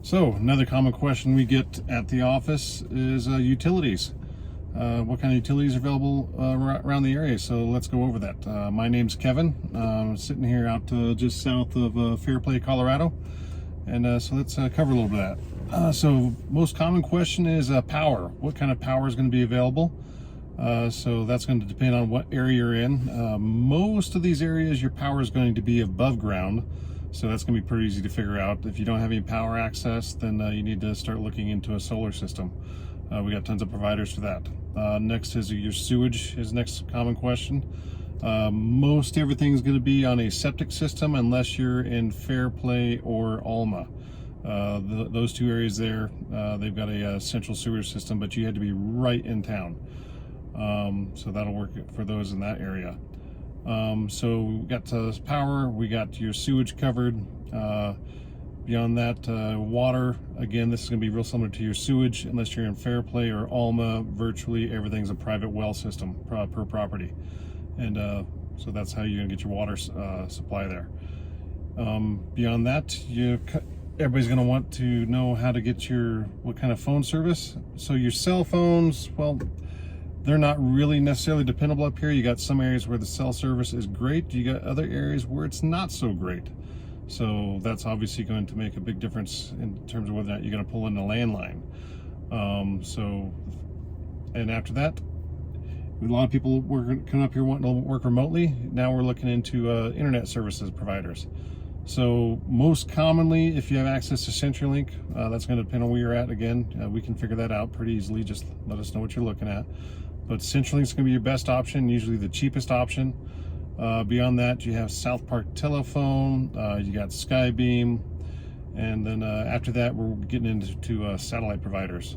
So another common question we get at the office is utilities. What kind of utilities are available around the area? So let's go over that. My name's Kevin. I'm sitting here out just south of Fairplay, Colorado. And so let's cover a little bit of that. So most common question is power. What kind of power is going to be available? So that's going to depend on what area you're in. Most of these areas, your power is going to be above ground. So that's going to be pretty easy to figure out. If you don't have any power access, then you need to start looking into a solar system. We got tons of providers for that. Next is your sewage is next common question. Most everything is going to be on a septic system unless you're in Fairplay or Alma. Those two areas there, they've got a central sewer system, but you had to be right in town. So that'll work for those in that area. So we got power, we got your sewage covered. Beyond that, water, again, this is going to be real similar to your sewage. Unless you're in Fairplay or Alma, virtually everything's a private well system per property. And so that's how you're going to get your water supply there. Beyond that, everybody's going to want to know how to get what kind of phone service. So your cell phones, well, they're not really necessarily dependable up here. You got some areas where the cell service is great. You got other areas where it's not so great. So that's obviously going to make a big difference in terms of whether or not you're going to pull in a landline. And after that, a lot of people coming up here wanting to work remotely. Now we're looking into internet services providers. So most commonly, if you have access to CenturyLink, that's going to depend on where you're at. Again, we can figure that out pretty easily. Just let us know what you're looking at. But CenturyLink is going to be your best option, usually the cheapest option. Beyond that, you have South Park Telephone, you got Skybeam, and then after that, we're getting into satellite providers.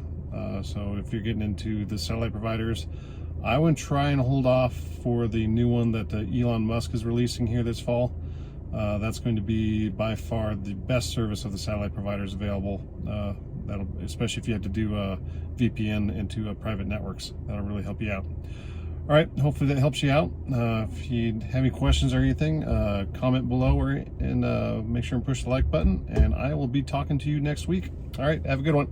So if you're getting into the satellite providers, I would try and hold off for the new one that Elon Musk is releasing here this fall. That's going to be by far the best service of the satellite providers available. Especially if you have to do VPN into private networks, that'll really help you out. All right, hopefully that helps you out. If you have any questions or anything, comment below and make sure and push the like button, and I will be talking to you next week. All right, have a good one.